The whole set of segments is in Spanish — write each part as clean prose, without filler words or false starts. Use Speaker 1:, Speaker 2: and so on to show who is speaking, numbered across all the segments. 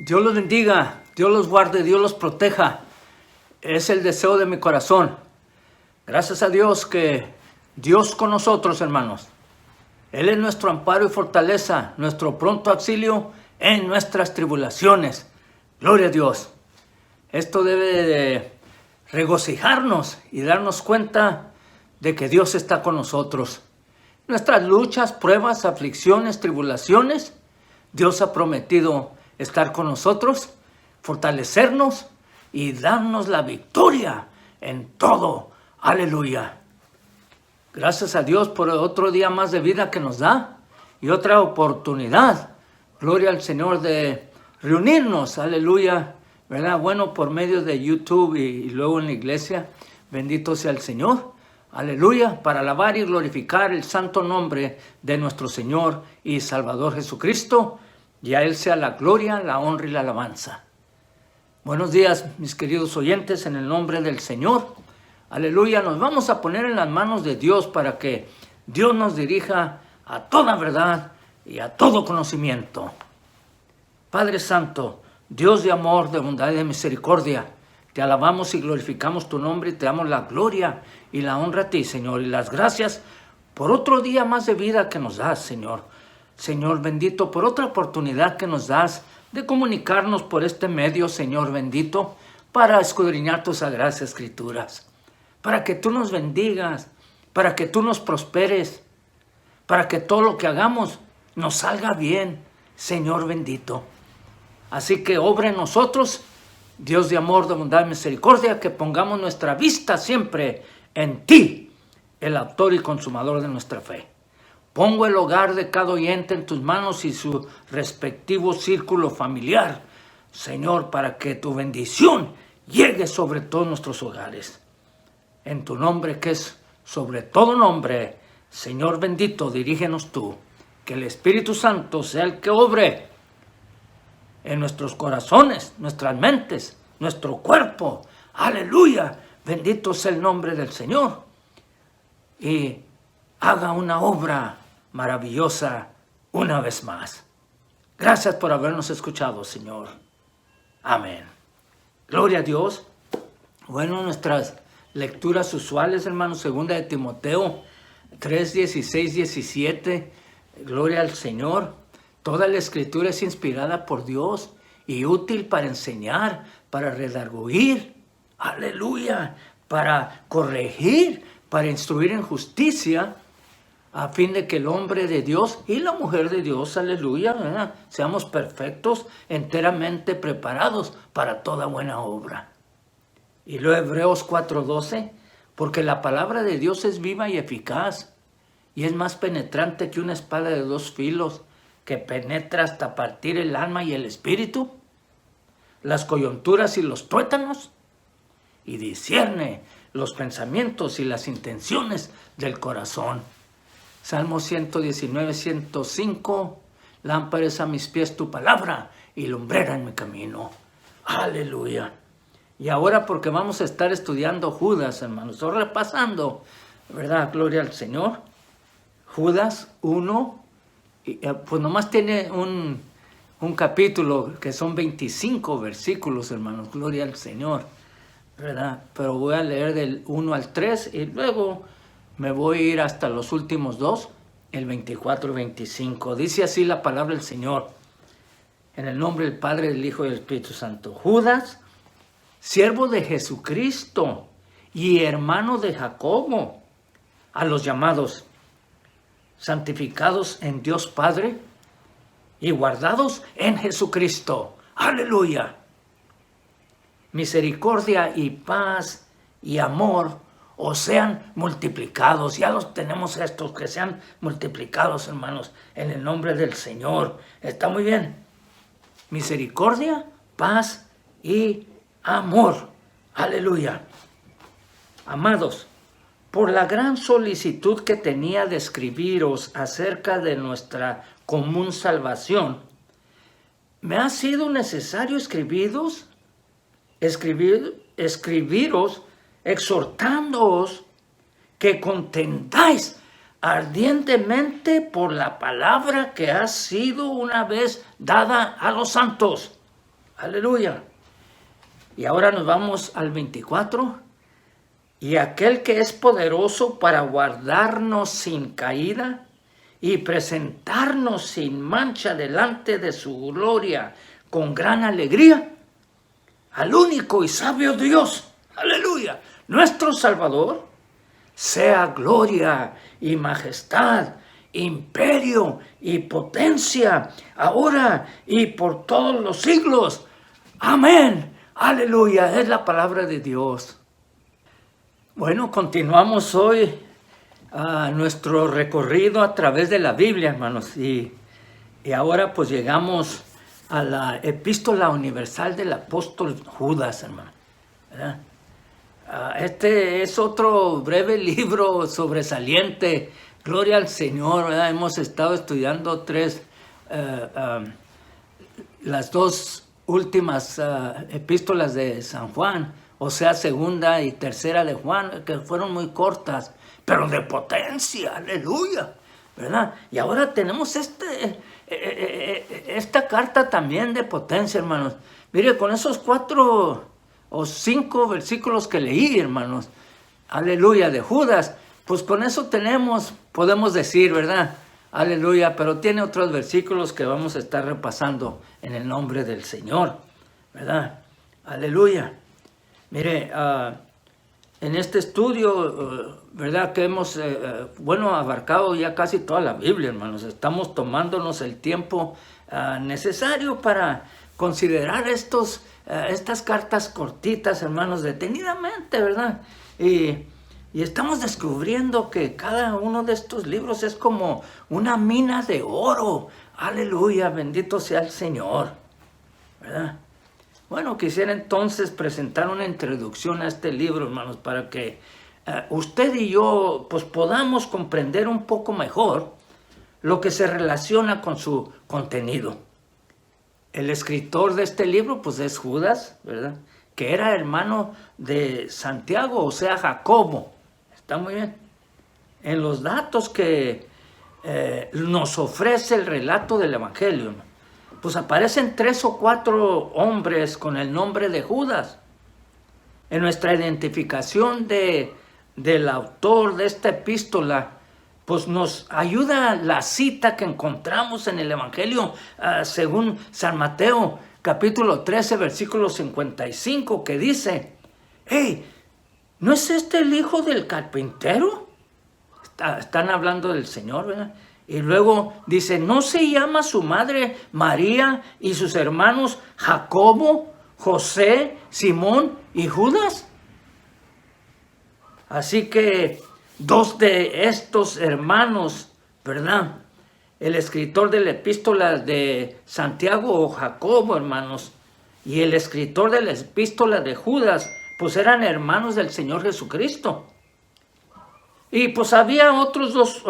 Speaker 1: Dios los bendiga, Dios los guarde, Dios los proteja. Es el deseo de mi corazón. Gracias a Dios que Dios con nosotros, hermanos. Él es nuestro amparo y fortaleza, nuestro pronto auxilio en nuestras tribulaciones. Gloria a Dios. Esto debe de regocijarnos y darnos cuenta de que Dios está con nosotros. Nuestras luchas, pruebas, aflicciones, tribulaciones, Dios ha prometido estar con nosotros, fortalecernos y darnos la victoria en todo. Aleluya. Gracias a Dios por otro día más de vida que nos da y otra oportunidad. Gloria al Señor de reunirnos. Aleluya. ¿Verdad? Bueno, por medio de YouTube y luego en la iglesia. Bendito sea el Señor. Aleluya. Para alabar y glorificar el santo nombre de nuestro Señor y Salvador Jesucristo. Y a Él sea la gloria, la honra y la alabanza. Buenos días, mis queridos oyentes, en el nombre del Señor. Aleluya, nos vamos a poner en las manos de Dios para que Dios nos dirija a toda verdad y a todo conocimiento. Padre Santo, Dios de amor, de bondad y de misericordia, te alabamos y glorificamos tu nombre y te damos la gloria y la honra a ti, Señor, y las gracias por otro día más de vida que nos das, Señor. Señor bendito, por otra oportunidad que nos das de comunicarnos por este medio, Señor bendito, para escudriñar tus sagradas escrituras, para que tú nos bendigas, para que tú nos prosperes, para que todo lo que hagamos nos salga bien, Señor bendito. Así que obra en nosotros, Dios de amor, de bondad y misericordia, que pongamos nuestra vista siempre en ti, el autor y consumador de nuestra fe. Pongo el hogar de cada oyente en tus manos y su respectivo círculo familiar, Señor, para que tu bendición llegue sobre todos nuestros hogares. En tu nombre, que es sobre todo nombre, Señor bendito, dirígenos tú. Que el Espíritu Santo sea el que obre en nuestros corazones, nuestras mentes, nuestro cuerpo. Aleluya, bendito sea el nombre del Señor. Y haga una obra maravillosa una vez más. Gracias por habernos escuchado, Señor. Amén. Gloria a Dios. Bueno, nuestras lecturas usuales, hermanos, segunda de Timoteo 3, 16, 17. Gloria al Señor. Toda la escritura es inspirada por Dios y útil para enseñar, para redarguir. Aleluya. Para corregir, para instruir en justicia, a fin de que el hombre de Dios y la mujer de Dios, aleluya, ¿verdad?, seamos perfectos, enteramente preparados para toda buena obra. Y luego Hebreos 4:12, porque la palabra de Dios es viva y eficaz, y es más penetrante que una espada de dos filos, que penetra hasta partir el alma y el espíritu, las coyunturas y los tuétanos, y discierne los pensamientos y las intenciones del corazón. Salmo 119, 105, lámpara es a mis pies tu palabra y lumbrera en mi camino. Aleluya. Y ahora, porque vamos a estar estudiando Judas, hermanos, o repasando, ¿verdad? Gloria al Señor. Judas 1, pues nomás tiene un capítulo que son 25 versículos, hermanos, gloria al Señor, ¿verdad? Pero voy a leer del 1 al 3 y luego me voy a ir hasta los últimos dos, el 24 y 25. Dice así la palabra del Señor, en el nombre del Padre, del Hijo y del Espíritu Santo. Judas, siervo de Jesucristo y hermano de Jacobo, a los llamados, santificados en Dios Padre y guardados en Jesucristo. Aleluya. Misericordia y paz y amor o sean multiplicados. Ya los tenemos estos, que sean multiplicados, hermanos, en el nombre del Señor. Está muy bien. Misericordia, paz y amor. Aleluya. Amados, por la gran solicitud que tenía de escribiros acerca de nuestra común salvación, me ha sido necesario escribiros exhortándoos que contendáis ardientemente por la palabra que ha sido una vez dada a los santos. Aleluya. Y ahora nos vamos al 24. Y aquel que es poderoso para guardarnos sin caída y presentarnos sin mancha delante de su gloria con gran alegría, al único y sabio Dios, aleluya, nuestro Salvador, sea gloria y majestad, imperio y potencia, ahora y por todos los siglos. Amén. Aleluya, es la palabra de Dios. Bueno, continuamos hoy nuestro recorrido a través de la Biblia, hermanos. Y ahora pues llegamos a la epístola universal del apóstol Judas, hermano. ¿Verdad? Este es otro breve libro sobresaliente. Gloria al Señor, ¿verdad? Hemos estado estudiando las dos últimas epístolas de San Juan, o sea, segunda y tercera de Juan, que fueron muy cortas, pero de potencia, aleluya, ¿verdad? Y ahora tenemos esta carta también de potencia, hermanos. Mire, con esos 4 o 5 versículos que leí, hermanos, aleluya, de Judas, pues con eso podemos decir, ¿verdad? Aleluya, pero tiene otros versículos que vamos a estar repasando en el nombre del Señor, ¿verdad? Aleluya. Mire, en este estudio, ¿verdad? Que hemos, abarcado ya casi toda la Biblia, hermanos. Estamos tomándonos el tiempo necesario para considerar estas cartas cortitas, hermanos, detenidamente, ¿verdad? Y estamos descubriendo que cada uno de estos libros es como una mina de oro. Aleluya, bendito sea el Señor, ¿verdad? Bueno, quisiera entonces presentar una introducción a este libro, hermanos, para que usted y yo pues podamos comprender un poco mejor lo que se relaciona con su contenido. El escritor de este libro pues es Judas, ¿verdad? Que era hermano de Santiago, o sea, Jacobo. Está muy bien. En los datos que nos ofrece el relato del Evangelio, pues aparecen 3 o 4 hombres con el nombre de Judas. En nuestra identificación del autor de esta epístola, pues nos ayuda la cita que encontramos en el Evangelio según San Mateo, capítulo 13, versículo 55, que dice: hey, ¿no es este el hijo del carpintero? Están hablando del Señor, ¿verdad? Y luego dice: ¿no se llama su madre María y sus hermanos Jacobo, José, Simón y Judas? Así que 2 de estos hermanos, ¿verdad? El escritor de la epístola de Santiago o Jacobo, hermanos, y el escritor de la epístola de Judas, pues eran hermanos del Señor Jesucristo. Y pues había otros 2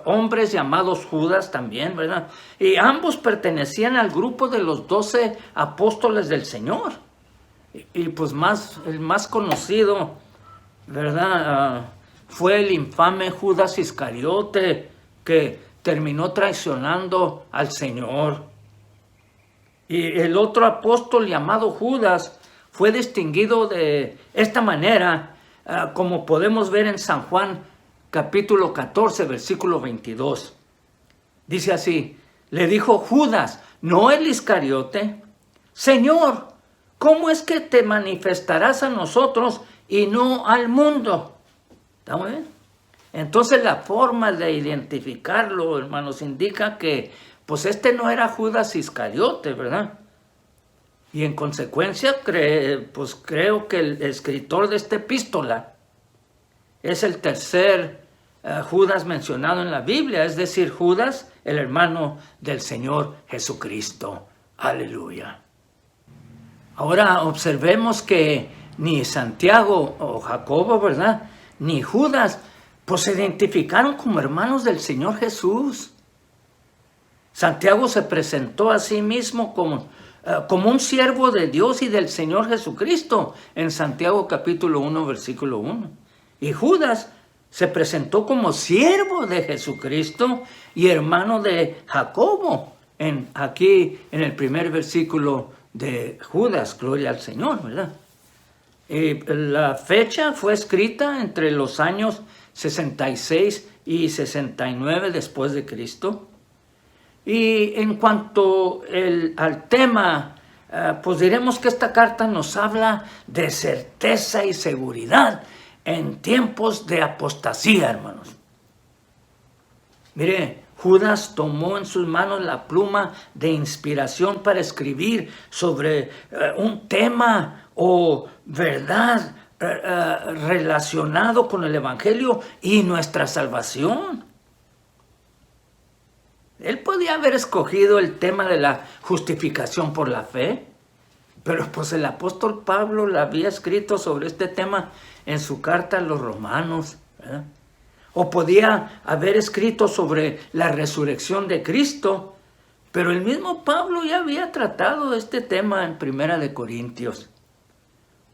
Speaker 1: hombres llamados Judas también, ¿verdad? Y ambos pertenecían al grupo de los 12 apóstoles del Señor. Y pues el más conocido, ¿verdad? Fue el infame Judas Iscariote, que terminó traicionando al Señor. Y el otro apóstol llamado Judas fue distinguido de esta manera, como podemos ver en San Juan capítulo 14, versículo 22. Dice así: le dijo Judas, no el Iscariote: Señor, ¿cómo es que te manifestarás a nosotros y no al mundo? ¿Está muy bien? Entonces la forma de identificarlo, hermanos, indica que pues no era Judas Iscariote, ¿verdad? Y en consecuencia creo que el escritor de esta epístola es el tercer Judas mencionado en la Biblia, es decir, Judas, el hermano del Señor Jesucristo. Aleluya. Ahora observemos que ni Santiago o Jacobo, ¿verdad?, ni Judas, pues se identificaron como hermanos del Señor Jesús. Santiago se presentó a sí mismo como un siervo de Dios y del Señor Jesucristo en Santiago capítulo 1, versículo 1. Y Judas se presentó como siervo de Jesucristo y hermano de Jacobo, aquí en el primer versículo de Judas, gloria al Señor, ¿verdad? La fecha fue escrita entre los años 66 y 69 después de Cristo. Y en cuanto al tema, pues diremos que esta carta nos habla de certeza y seguridad en tiempos de apostasía, hermanos. Mire, Judas tomó en sus manos la pluma de inspiración para escribir sobre un tema o verdad relacionado con el Evangelio y nuestra salvación. Él podía haber escogido el tema de la justificación por la fe, pero pues el apóstol Pablo le había escrito sobre este tema en su carta a los romanos, ¿verdad? O podía haber escrito sobre la resurrección de Cristo, pero el mismo Pablo ya había tratado este tema en Primera de Corintios.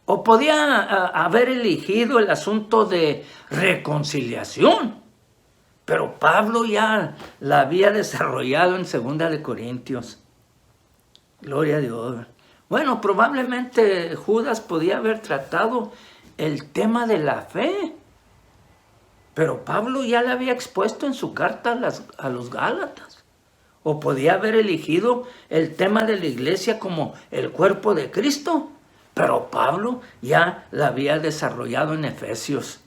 Speaker 1: O podía haber elegido el asunto de reconciliación, pero Pablo ya la había desarrollado en Segunda de Corintios. Gloria a Dios. Bueno, probablemente Judas podía haber tratado el tema de la fe, pero Pablo ya la había expuesto en su carta a los Gálatas. O podía haber elegido el tema de la iglesia como el cuerpo de Cristo, pero Pablo ya la había desarrollado en Efesios.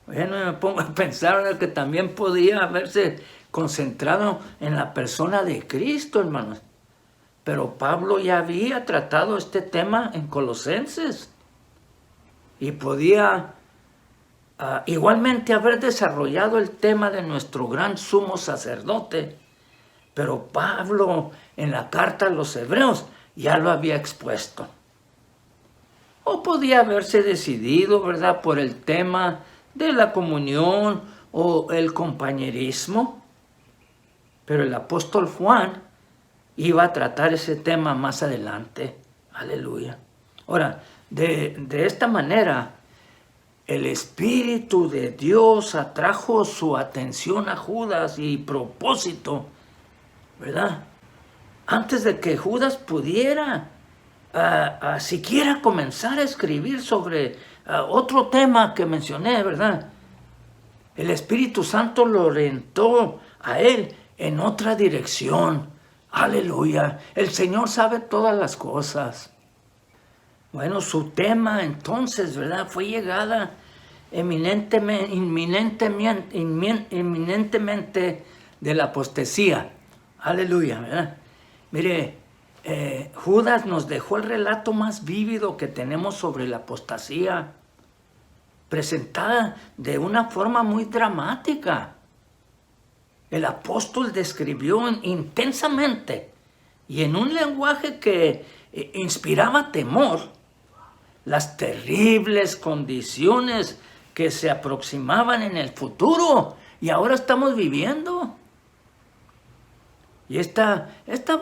Speaker 1: Bueno, me pongo a pensar que también podía haberse concentrado en la persona de Cristo, hermanos. Pero Pablo ya había tratado este tema en Colosenses. Y podía igualmente haber desarrollado el tema de nuestro gran sumo sacerdote. Pero Pablo en la carta a los Hebreos ya lo había expuesto. O podía haberse decidido, ¿verdad?, por el tema de la comunión o el compañerismo. Pero el apóstol Juan iba a tratar ese tema más adelante. Aleluya. Ahora, de esta manera, el Espíritu de Dios atrajo su atención a Judas y propósito, ¿verdad? Antes de que Judas pudiera siquiera comenzar a escribir sobre otro tema que mencioné, ¿verdad? El Espíritu Santo lo orientó a él en otra dirección. Aleluya. El Señor sabe todas las cosas. Bueno, su tema entonces, ¿verdad?, fue llegada inminentemente de la apostasía. Aleluya, ¿verdad? Mire, Judas nos dejó el relato más vívido que tenemos sobre la apostasía, presentada de una forma muy dramática. El apóstol describió intensamente y en un lenguaje que inspiraba temor las terribles condiciones que se aproximaban en el futuro y ahora estamos viviendo. Y esta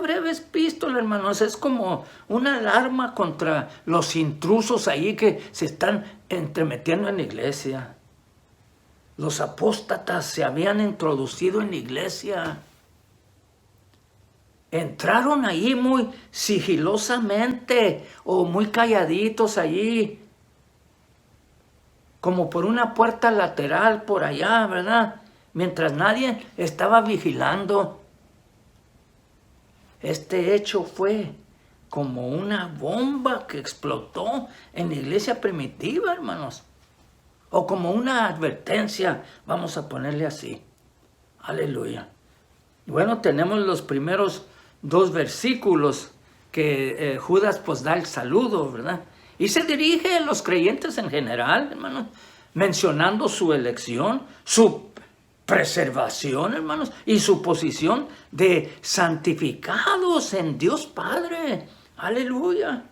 Speaker 1: breve epístola, hermanos, es como una alarma contra los intrusos ahí que se están entremetiendo en la iglesia. Los apóstatas se habían introducido en la iglesia. Entraron allí muy sigilosamente o muy calladitos allí, como por una puerta lateral por allá, ¿verdad? Mientras nadie estaba vigilando. Este hecho fue como una bomba que explotó en la iglesia primitiva, hermanos. O como una advertencia, vamos a ponerle así. Aleluya. Bueno, tenemos los primeros 2 versículos que Judas pues da el saludo, ¿verdad? Y se dirige a los creyentes en general, hermanos, mencionando su elección, su preservación, hermanos, y su posición de santificados en Dios Padre. Aleluya.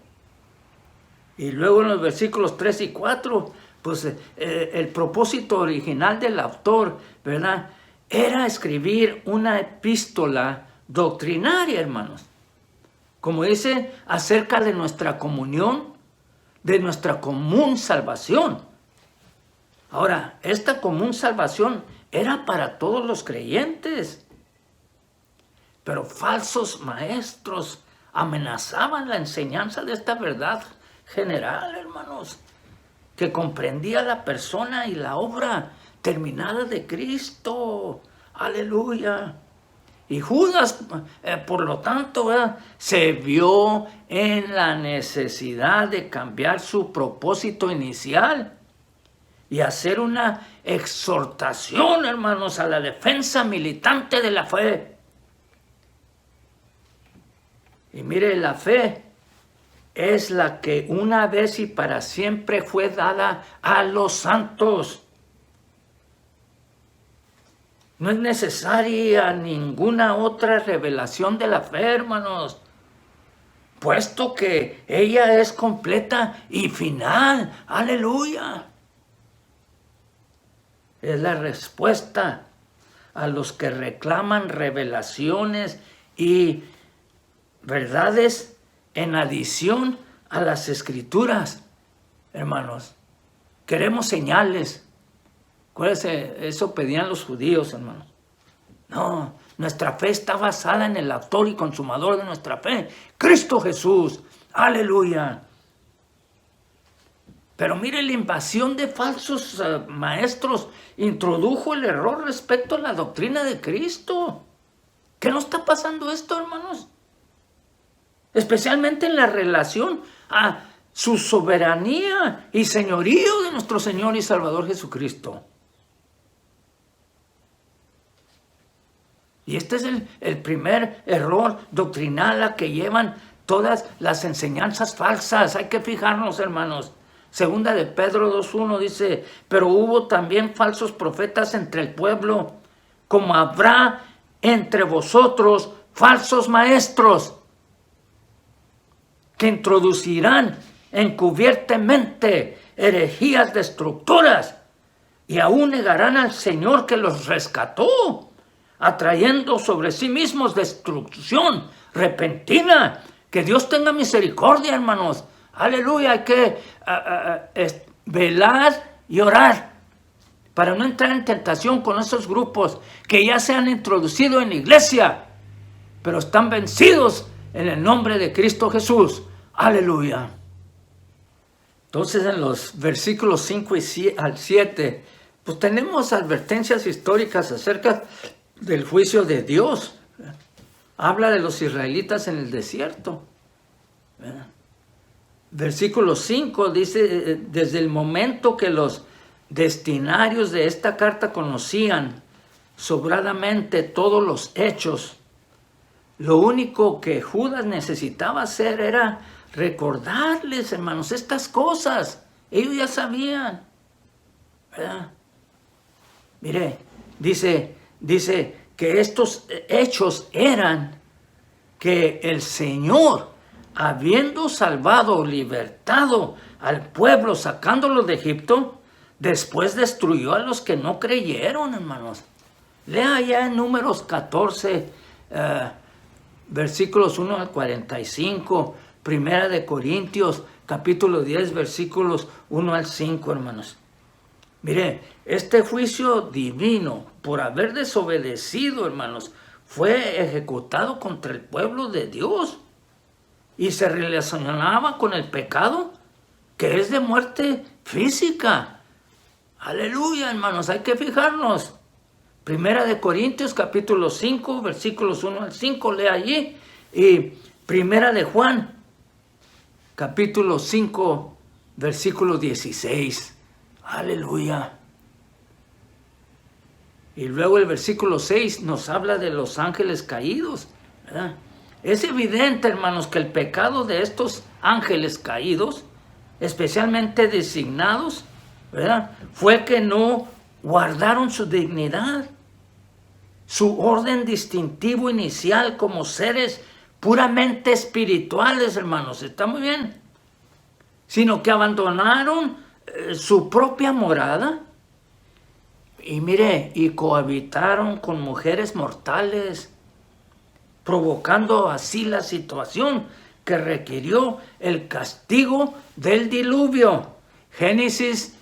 Speaker 1: Y luego en los versículos 3 y 4, pues el propósito original del autor, ¿verdad?, era escribir una epístola doctrinaria, hermanos. Como dice, acerca de nuestra comunión, de nuestra común salvación. Ahora, esta común salvación era para todos los creyentes. Pero falsos maestros amenazaban la enseñanza de esta verdad general, hermanos, que comprendía la persona y la obra terminada de Cristo. Aleluya. Y Judas, por lo tanto, ¿verdad?, se vio en la necesidad de cambiar su propósito inicial y hacer una exhortación, hermanos, a la defensa militante de la fe. Y mire, la fe es la que una vez y para siempre fue dada a los santos. No es necesaria ninguna otra revelación de la fe, hermanos, puesto que ella es completa y final. Aleluya. Es la respuesta a los que reclaman revelaciones y verdades en adición a las Escrituras. Hermanos, queremos señales. Acuérdense, eso pedían los judíos, hermanos. No, nuestra fe está basada en el autor y consumador de nuestra fe, Cristo Jesús. Aleluya. Pero mire, la invasión de falsos maestros introdujo el error respecto a la doctrina de Cristo. ¿Qué no está pasando esto, hermanos? Especialmente en la relación a su soberanía y señorío de nuestro Señor y Salvador Jesucristo. Y este es el primer error doctrinal a que llevan todas las enseñanzas falsas. Hay que fijarnos, hermanos. Segunda de Pedro 2:1 dice, pero hubo también falsos profetas entre el pueblo, como habrá entre vosotros falsos maestros, que introducirán encubiertamente herejías destructoras y aún negarán al Señor que los rescató, atrayendo sobre sí mismos destrucción repentina. Que Dios tenga misericordia, hermanos. Aleluya. Hay que velar y orar para no entrar en tentación con esos grupos que ya se han introducido en la iglesia, pero están vencidos en el nombre de Cristo Jesús. Aleluya. Entonces, en los versículos 5 al 7, pues tenemos advertencias históricas acerca del juicio de Dios. Habla de los israelitas en el desierto. Versículo 5 dice, desde el momento que los destinarios de esta carta conocían sobradamente todos los hechos, lo único que Judas necesitaba hacer era recordarles, hermanos, estas cosas. Ellos ya sabían, ¿verdad? Mire, dice que estos hechos eran que el Señor, habiendo salvado, libertado al pueblo, sacándolo de Egipto, después destruyó a los que no creyeron, hermanos. Lea ya en Números 14, versículos 1 al 45, Primera de Corintios, capítulo 10, versículos 1 al 5, hermanos. Mire, este juicio divino, por haber desobedecido, hermanos, fue ejecutado contra el pueblo de Dios y se relacionaba con el pecado, que es de muerte física. Aleluya, hermanos, hay que fijarnos. Primera de Corintios, capítulo 5, versículos 1 al 5, lea allí. Y Primera de Juan, capítulo 5, versículo 16. Aleluya. Y luego el versículo 6 nos habla de los ángeles caídos, ¿verdad? Es evidente, hermanos, que el pecado de estos ángeles caídos, especialmente designados, ¿verdad?, fue que no guardaron su dignidad, su orden distintivo inicial como seres puramente espirituales, hermanos. Está muy bien. Sino que abandonaron su propia morada y mire, y cohabitaron con mujeres mortales, provocando así la situación que requirió el castigo del diluvio. Génesis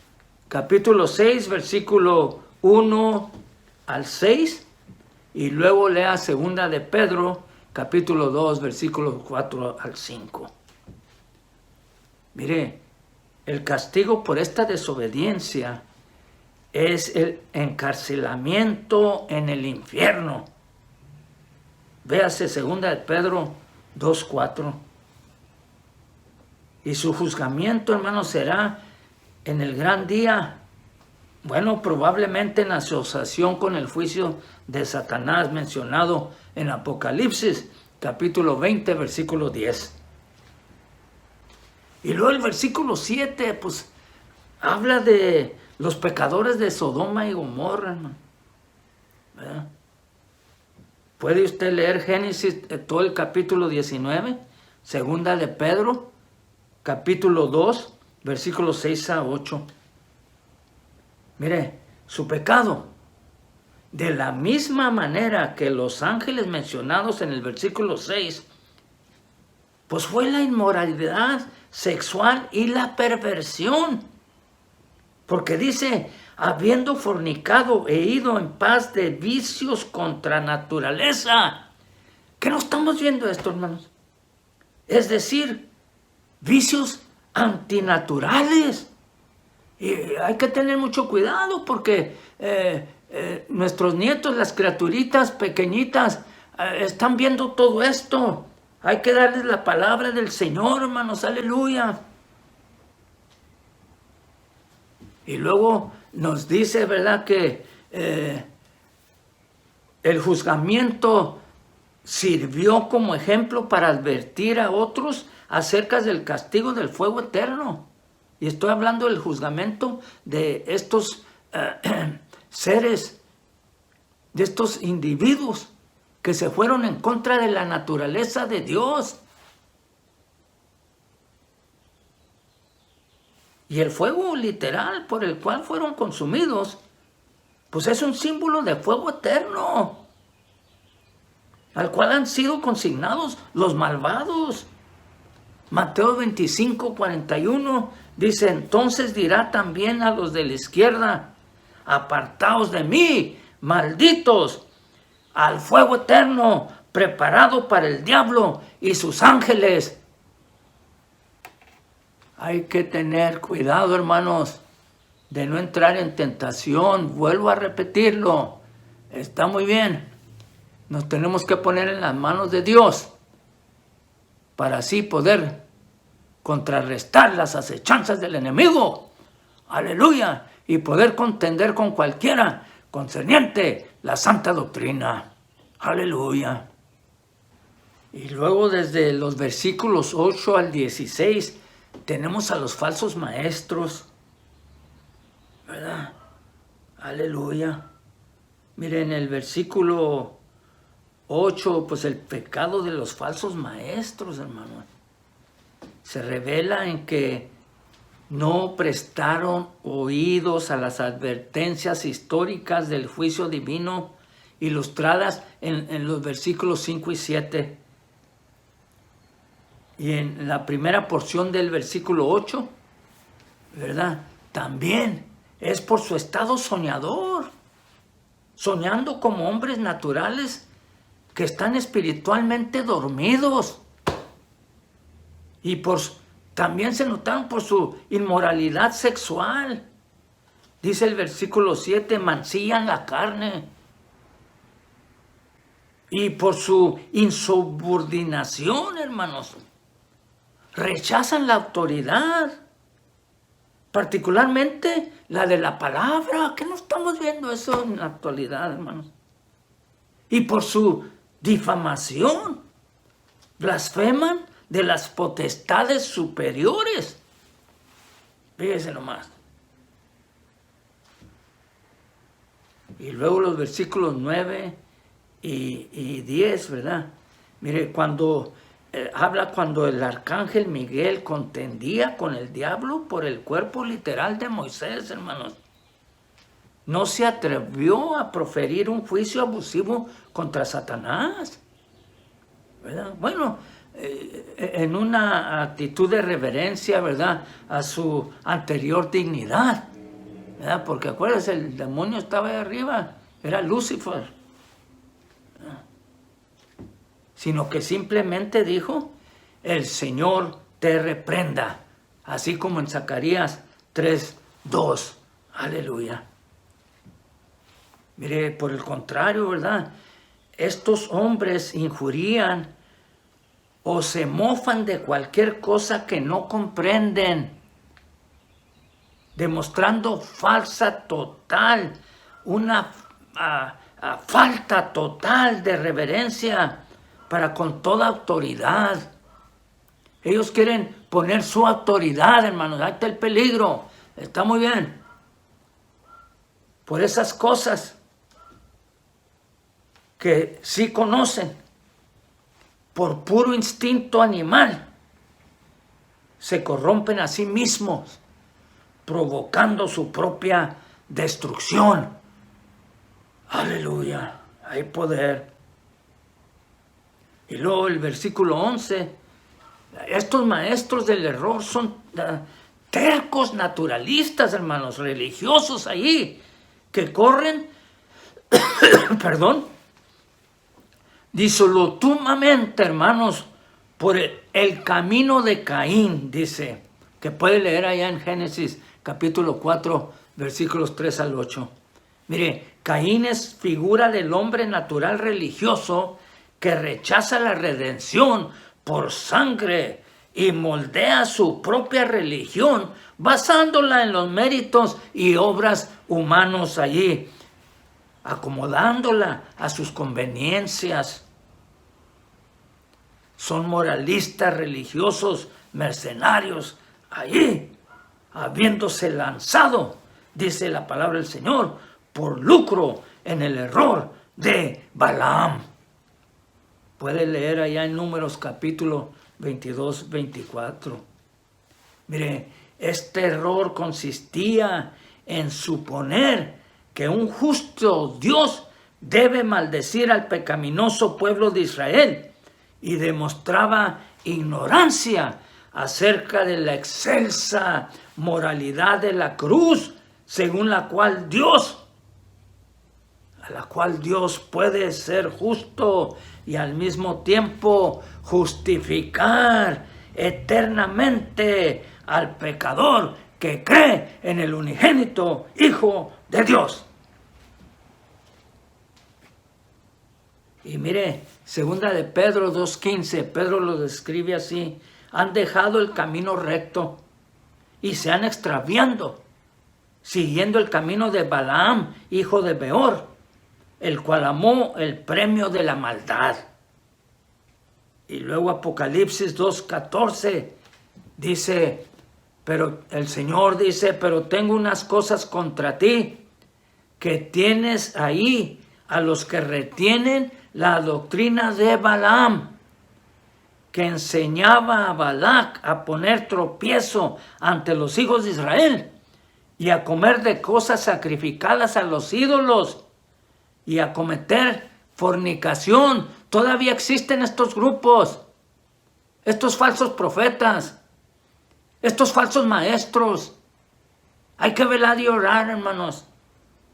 Speaker 1: capítulo 6, versículo 1 al 6, y luego lea segunda de Pedro, capítulo 2, versículos 4 al 5. Mire, el castigo por esta desobediencia es el encarcelamiento en el infierno. Véase 2 de Pedro 2:4. Y su juzgamiento, hermanos, será en el gran día. Bueno, probablemente en asociación con el juicio de Satanás mencionado en Apocalipsis, capítulo 20, versículo 10. Y luego el versículo 7, pues, habla de los pecadores de Sodoma y Gomorra, hermano. ¿Verdad? Puede usted leer Génesis, todo el capítulo 19, 2 de Pedro, capítulo 2, versículos 6 a 8. Mire, su pecado, de la misma manera que los ángeles mencionados en el versículo 6, pues fue la inmoralidad sexual y la perversión. Porque dice, habiendo fornicado e ido en paz de vicios contra naturaleza. ¿Qué no estamos viendo esto, hermanos? Es decir, vicios antinaturales. Y hay que tener mucho cuidado porque nuestros nietos, las criaturitas pequeñitas, están viendo todo esto. Hay que darles la palabra del Señor, hermanos, aleluya. Y luego nos dice, ¿verdad?, que el juzgamiento sirvió como ejemplo para advertir a otros acerca del castigo del fuego eterno. Y estoy hablando del juzgamiento de estos seres, de estos individuos que se fueron en contra de la naturaleza de Dios. Y el fuego literal por el cual fueron consumidos, pues es un símbolo de fuego eterno, al cual han sido consignados los malvados. Mateo 25, 41 dice, entonces dirá también a los de la izquierda, apartaos de mí, malditos, al fuego eterno, preparado para el diablo y sus ángeles. Hay que tener cuidado, hermanos, de no entrar en tentación. Vuelvo a repetirlo. Está muy bien. Nos tenemos que poner en las manos de Dios para así poder contrarrestar las acechanzas del enemigo. Aleluya. Y poder contender con cualquiera concerniente la santa doctrina. Aleluya. Y luego desde los versículos 8 al 16 tenemos a los falsos maestros, ¿verdad? Aleluya. Miren, el versículo 8, pues el pecado de los falsos maestros, hermanos, se revela en que no prestaron oídos a las advertencias históricas del juicio divino ilustradas en los versículos 5 y 7. Y en la primera porción del versículo 8, ¿verdad?, también es por su estado soñador, soñando como hombres naturales que están espiritualmente dormidos. Y también se notaron por su inmoralidad sexual. Dice el versículo 7, mancillan la carne. Y por su insubordinación, hermanos, rechazan la autoridad, particularmente la de la palabra, que no estamos viendo eso en la actualidad, hermanos. Y por su difamación, blasfeman de las potestades superiores. Fíjense nomás. Y luego los versículos 9 y 10, ¿verdad? Mire, habla cuando el arcángel Miguel contendía con el diablo por el cuerpo literal de Moisés, hermanos. No se atrevió a proferir un juicio abusivo contra Satanás, ¿verdad? Bueno, en una actitud de reverencia, ¿verdad?, a su anterior dignidad, ¿verdad? Porque acuérdense, el demonio estaba ahí arriba, era Lucifer. sino que simplemente dijo, el Señor te reprenda, así como en Zacarías 3:2. Aleluya. Mire, por el contrario, ¿verdad? Estos hombres injurían o se mofan de cualquier cosa que no comprenden, demostrando falsa total, una falta total de reverencia para con toda autoridad. Ellos quieren poner su autoridad, hermanos. Ahí está el peligro. Está muy bien. Por esas cosas que sí conocen, por puro instinto animal, se corrompen a sí mismos, provocando su propia destrucción. Aleluya, hay poder. Y luego el versículo 11, estos maestros del error son tercos naturalistas, hermanos, religiosos ahí, que corren, perdón, disolutumamente, hermanos, por el camino de Caín, dice, que puede leer allá en Génesis capítulo 4, versículos 3 al 8. Mire, Caín es figura del hombre natural religioso que rechaza la redención por sangre y moldea su propia religión basándola en los méritos y obras humanos allí, acomodándola a sus conveniencias. Son moralistas religiosos, mercenarios, allí, habiéndose lanzado, dice la palabra del Señor, por lucro en el error de Balaam. Puede leer allá en Números capítulo 22, 24. Mire, este error consistía en suponer que un justo Dios debe maldecir al pecaminoso pueblo de Israel y demostraba ignorancia acerca de la excelsa moralidad de la cruz, según la cual Dios puede ser justo y al mismo tiempo justificar eternamente al pecador que cree en el unigénito Hijo de Dios. Y mire, segunda de Pedro 2:15, Pedro lo describe así: han dejado el camino recto y se han extraviado, siguiendo el camino de Balaam, hijo de Beor, el cual amó el premio de la maldad. Y luego Apocalipsis 2:14 dice, pero el Señor dice, pero tengo unas cosas contra ti, que tienes ahí a los que retienen la doctrina de Balaam, que enseñaba a Balac a poner tropiezo ante los hijos de Israel y a comer de cosas sacrificadas a los ídolos y a cometer fornicación. Todavía existen estos grupos, estos falsos profetas, estos falsos maestros. Hay que velar y orar, hermanos.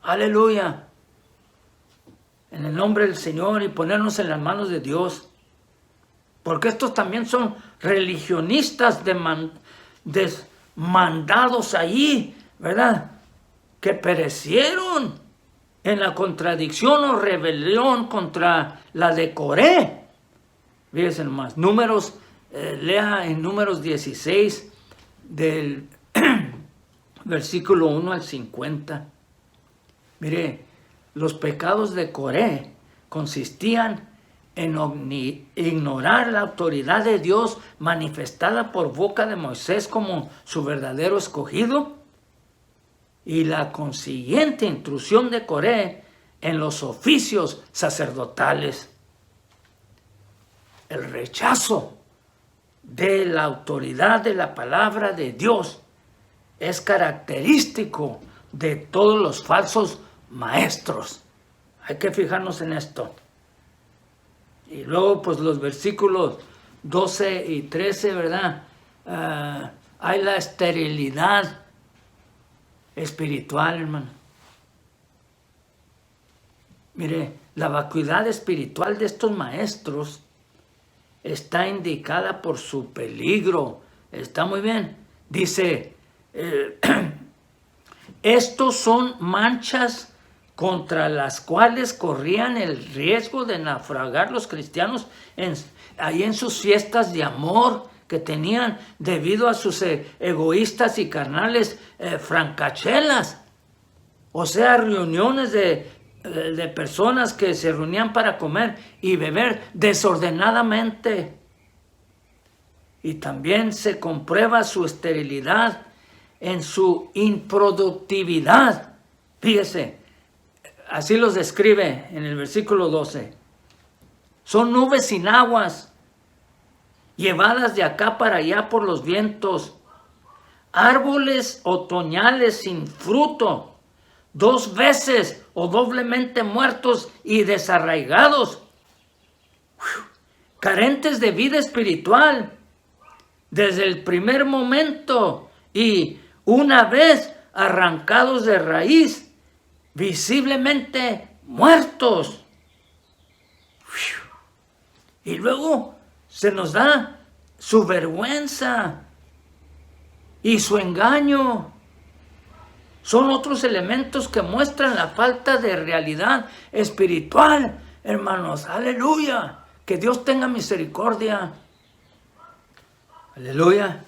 Speaker 1: Aleluya. En el nombre del Señor y ponernos en las manos de Dios. Porque estos también son religionistas mandados ahí, ¿verdad? Que perecieron en la contradicción o rebelión contra la de Coré. Fíjense nomás, lea en Números 16 del versículo 1 al 50. Mire, los pecados de Coré consistían en ignorar la autoridad de Dios manifestada por boca de Moisés como su verdadero escogido y la consiguiente intrusión de Coré en los oficios sacerdotales. El rechazo de la autoridad de la palabra de Dios es característico de todos los falsos maestros. Hay que fijarnos en esto. Y luego, pues los versículos 12 y 13, ¿verdad? Hay la esterilidad espiritual, hermano. Mire, la vacuidad espiritual de estos maestros está indicada por su peligro. Está muy bien. Dice, estos son manchas contra las cuales corrían el riesgo de naufragar los cristianos ahí en sus fiestas de amor que tenían debido a sus egoístas y carnales francachelas. O sea, reuniones de personas que se reunían para comer y beber desordenadamente. Y también se comprueba su esterilidad en su improductividad. Fíjese, así los describe en el versículo 12. Son nubes sin aguas, llevadas de acá para allá por los vientos. Árboles otoñales sin fruto, 2 veces o doblemente muertos y desarraigados. Carentes de vida espiritual desde el primer momento y una vez arrancados de raíz, visiblemente muertos. Y luego se nos da su vergüenza y su engaño. Son otros elementos que muestran la falta de realidad espiritual, hermanos. Aleluya. Que Dios tenga misericordia. Aleluya.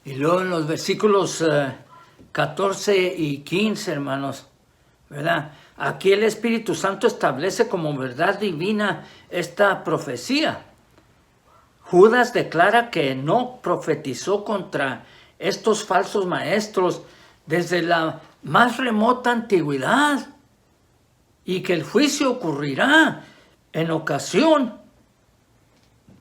Speaker 1: Y luego en los versículos 14 y 15, hermanos, ¿verdad? Aquí el Espíritu Santo establece como verdad divina esta profecía. Judas declara que no profetizó contra estos falsos maestros desde la más remota antigüedad y que el juicio ocurrirá en ocasión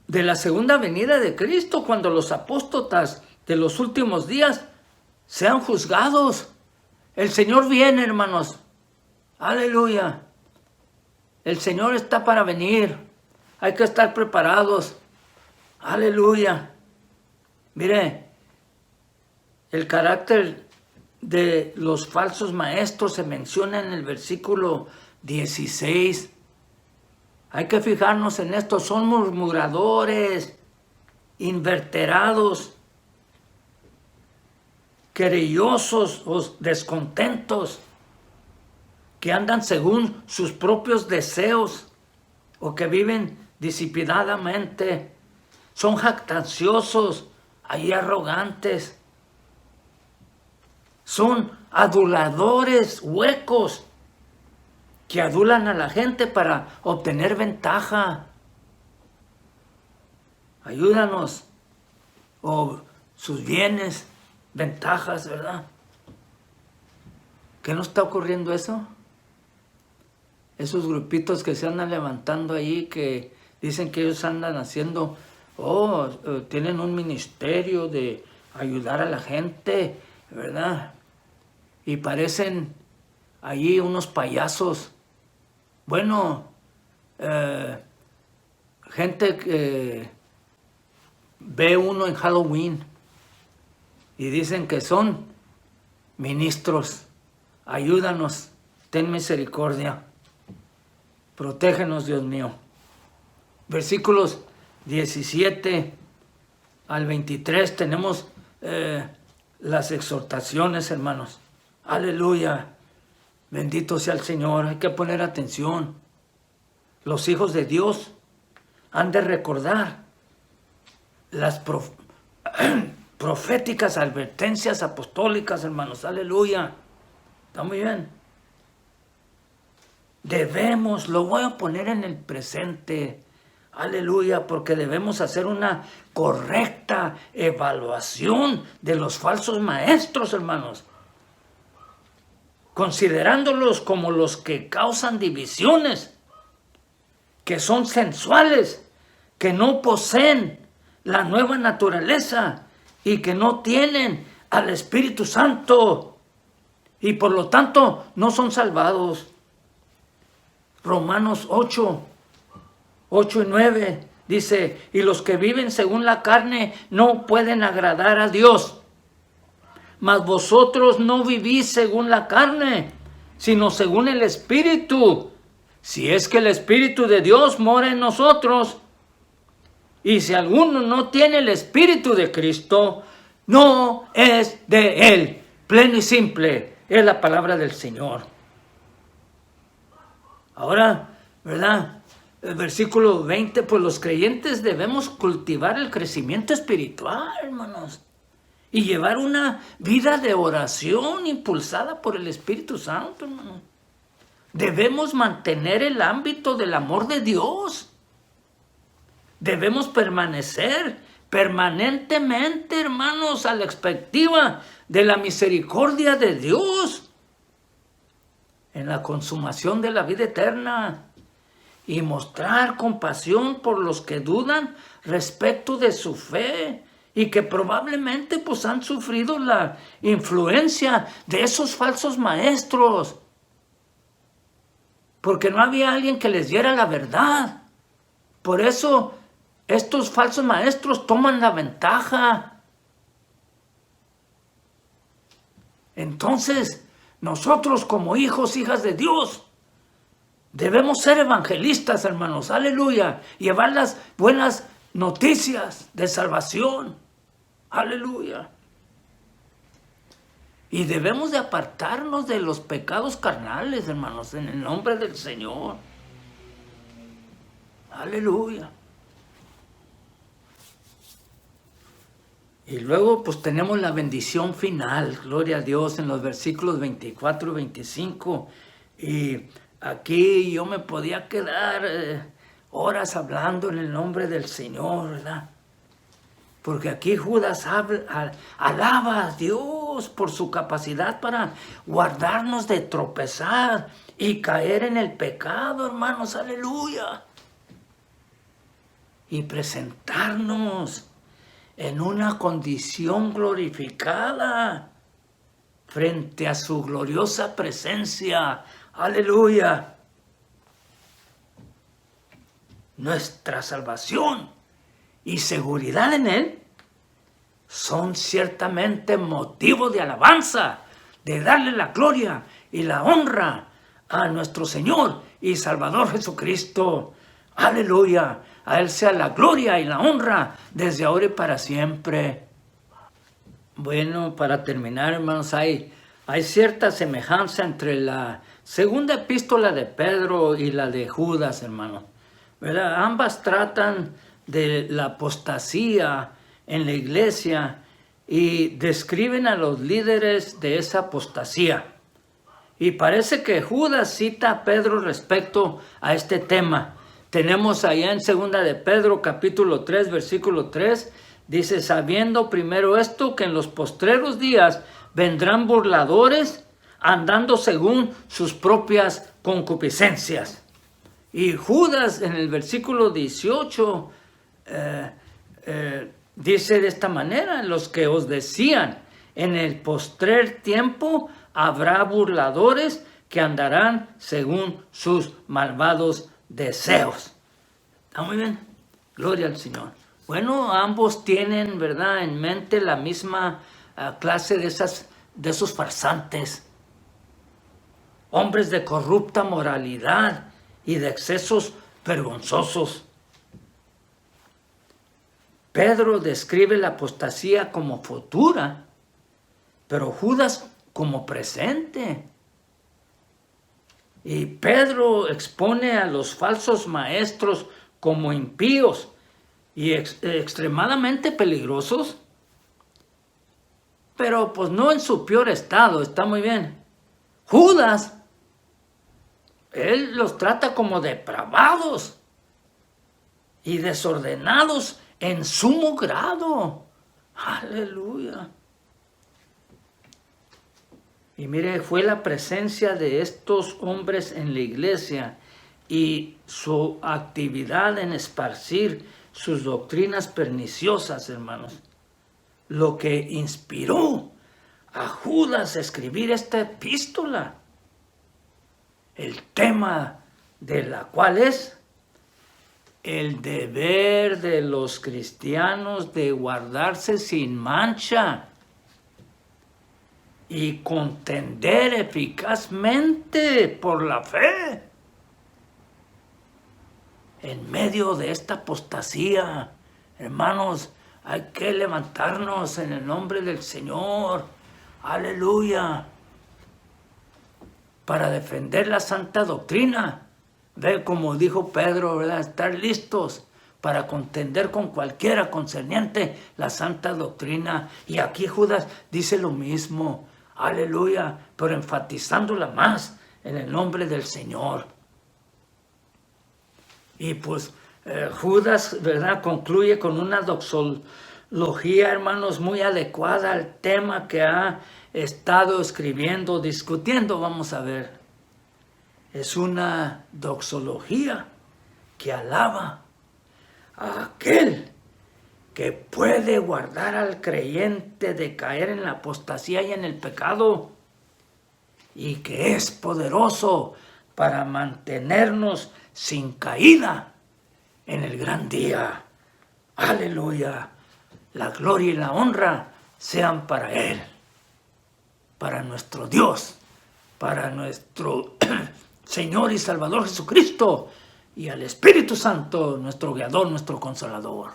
Speaker 1: de la segunda venida de Cristo, cuando los apóstatas de los últimos días sean juzgados. El Señor viene, hermanos. Aleluya. El Señor está para venir. Hay que estar preparados. Aleluya. Mire, el carácter de los falsos maestros se menciona en el versículo 16. Hay que fijarnos en esto. Son murmuradores, inverterados, querellosos o descontentos, que andan según sus propios deseos o que viven disipadamente. Son jactanciosos y arrogantes. Son aduladores huecos que adulan a la gente para obtener ventaja. Ayúdanos. O sus bienes, ventajas, ¿verdad? ¿Qué no está ocurriendo eso? Esos grupitos que se andan levantando ahí, que dicen que ellos andan haciendo, tienen un ministerio de ayudar a la gente, ¿verdad? Y parecen allí unos payasos. Bueno, gente que ve uno en Halloween y dicen que son ministros. Ayúdanos, ten misericordia. Protégenos, Dios mío. Versículos 17 al 23 tenemos las exhortaciones, hermanos. Aleluya. Bendito sea el Señor. Hay que poner atención. Los hijos de Dios han de recordar las proféticas advertencias apostólicas, hermanos. Aleluya. Está muy bien. Debemos, lo voy a poner en el presente. Aleluya, porque debemos hacer una correcta evaluación de los falsos maestros, hermanos, considerándolos como los que causan divisiones, que son sensuales, que no poseen la nueva naturaleza y que no tienen al Espíritu Santo y por lo tanto no son salvados. Romanos 8 y 9 dice, y los que viven según la carne no pueden agradar a Dios. Mas vosotros no vivís según la carne, sino según el Espíritu, si es que el Espíritu de Dios mora en nosotros. Y si alguno no tiene el Espíritu de Cristo, no es de Él. Pleno y simple es la palabra del Señor. Ahora, ¿verdad? El versículo 20, pues los creyentes debemos cultivar el crecimiento espiritual, hermanos, y llevar una vida de oración impulsada por el Espíritu Santo, hermanos. Debemos mantener el ámbito del amor de Dios. Debemos permanecer permanentemente, hermanos, a la expectativa de la misericordia de Dios en la consumación de la vida eterna y mostrar compasión por los que dudan respecto de su fe y que probablemente pues han sufrido la influencia de esos falsos maestros, porque no había alguien que les diera la verdad. Por eso estos falsos maestros toman la ventaja. Entonces, nosotros como hijos, hijas de Dios, debemos ser evangelistas, hermanos, aleluya, llevar las buenas noticias de salvación, aleluya. Y debemos de apartarnos de los pecados carnales, hermanos, en el nombre del Señor, aleluya. Y luego pues tenemos la bendición final, gloria a Dios, en los versículos 24 y 25. Y aquí yo me podía quedar horas hablando en el nombre del Señor, ¿verdad? Porque aquí Judas alaba a Dios por su capacidad para guardarnos de tropezar y caer en el pecado, hermanos, aleluya. Y presentarnos en una condición glorificada frente a su gloriosa presencia. ¡Aleluya! Nuestra salvación y seguridad en Él son ciertamente motivo de alabanza, de darle la gloria y la honra a nuestro Señor y Salvador Jesucristo. ¡Aleluya! A Él sea la gloria y la honra desde ahora y para siempre. Bueno, para terminar, hermanos, hay cierta semejanza entre la segunda epístola de Pedro y la de Judas, hermanos, ¿verdad? Ambas tratan de la apostasía en la iglesia y describen a los líderes de esa apostasía. Y parece que Judas cita a Pedro respecto a este tema. Tenemos allá en 2 de Pedro capítulo 3 versículo 3, dice: sabiendo primero esto, que en los postreros días vendrán burladores andando según sus propias concupiscencias. Y Judas en el versículo 18 dice de esta manera: los que os decían, en el postrer tiempo habrá burladores que andarán según sus malvados deseos. ¿Está muy bien? Gloria al Señor. Bueno, ambos tienen, ¿verdad?, en mente la misma clase de esos farsantes, hombres de corrupta moralidad y de excesos vergonzosos. Pedro describe la apostasía como futura, pero Judas como presente. Y Pedro expone a los falsos maestros como impíos y extremadamente peligrosos, pero pues no en su peor estado, está muy bien. Judas, él los trata como depravados y desordenados en sumo grado. Aleluya. Y mire, fue la presencia de estos hombres en la iglesia y su actividad en esparcir sus doctrinas perniciosas, hermanos, lo que inspiró a Judas a escribir esta epístola, el tema de la cual es el deber de los cristianos de guardarse sin mancha y contender eficazmente por la fe en medio de esta apostasía Hermanos, hay que levantarnos en el nombre del Señor. Aleluya. Para defender la santa doctrina. Ve como dijo Pedro, ¿verdad? Estar listos para contender con cualquiera concerniente la santa doctrina. Y aquí Judas dice lo mismo. Aleluya. Pero enfatizándola más en el nombre del Señor. Y pues Judas, ¿verdad? Concluye con una doxología, hermanos, muy adecuada al tema que ha estado escribiendo, discutiendo. Vamos a ver. Es una doxología que alaba a aquel que puede guardar al creyente de caer en la apostasía y en el pecado, y que es poderoso para mantenernos sin caída en el gran día. Aleluya. La gloria y la honra sean para Él, para nuestro Dios, para nuestro Señor y Salvador Jesucristo, y al Espíritu Santo, nuestro guiador, nuestro consolador.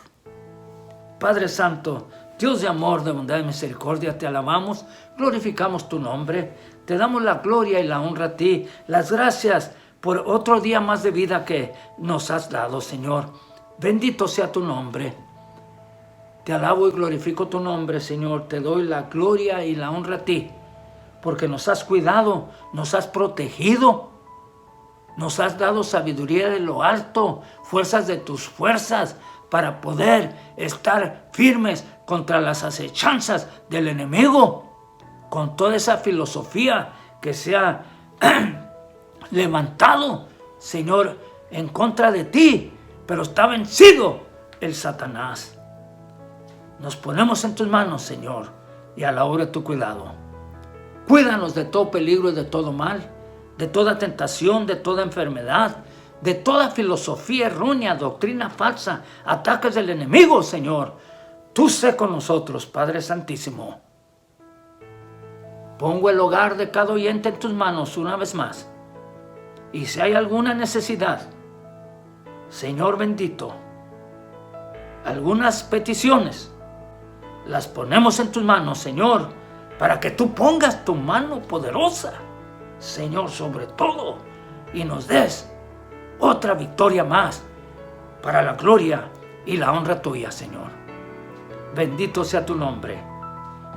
Speaker 1: Padre Santo, Dios de amor, de bondad y misericordia, te alabamos, glorificamos tu nombre, te damos la gloria y la honra a ti, las gracias por otro día más de vida que nos has dado, Señor. Bendito sea tu nombre. Te alabo y glorifico tu nombre, Señor. Te doy la gloria y la honra a ti, porque nos has cuidado, nos has protegido, nos has dado sabiduría de lo alto, fuerzas de tus fuerzas, para poder estar firmes contra las acechanzas del enemigo, con toda esa filosofía que se ha levantado, Señor, en contra de ti, pero está vencido el Satanás. Nos ponemos en tus manos, Señor, y a la hora de tu cuidado. Cuídanos de todo peligro y de todo mal, de toda tentación, de toda enfermedad, de toda filosofía errónea, doctrina falsa, ataques del enemigo, Señor. Tú sé con nosotros, Padre Santísimo. Pongo el hogar de cada oyente en tus manos una vez más. Y si hay alguna necesidad, Señor bendito, algunas peticiones, las ponemos en tus manos, Señor, para que tú pongas tu mano poderosa, Señor, sobre todo, y nos des otra victoria más para la gloria y la honra tuya, Señor. Bendito sea tu nombre.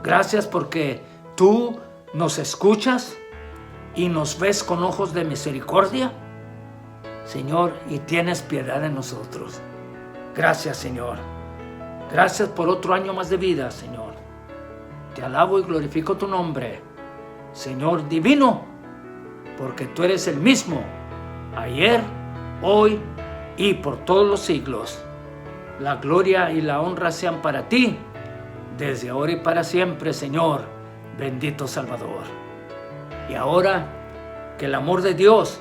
Speaker 1: Gracias porque tú nos escuchas y nos ves con ojos de misericordia, Señor, y tienes piedad de nosotros. Gracias, Señor. Gracias por otro año más de vida, Señor. Te alabo y glorifico tu nombre, Señor divino, porque tú eres el mismo, ayer, hoy y por todos los siglos. La gloria y la honra sean para ti, desde ahora y para siempre, Señor, bendito Salvador. Y ahora, que el amor de Dios,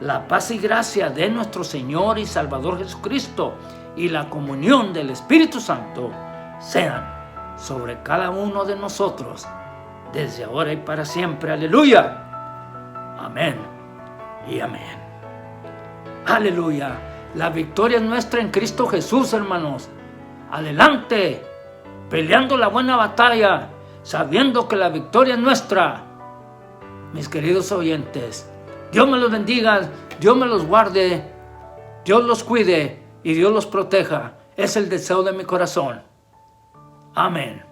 Speaker 1: la paz y gracia de nuestro Señor y Salvador Jesucristo y la comunión del Espíritu Santo sean sobre cada uno de nosotros, desde ahora y para siempre. Aleluya. Amén y amén. Aleluya. La victoria es nuestra en Cristo Jesús, hermanos. Adelante, peleando la buena batalla, sabiendo que la victoria es nuestra. Mis queridos oyentes, Dios me los bendiga, Dios me los guarde, Dios los cuide y Dios los proteja. Es el deseo de mi corazón. Amén.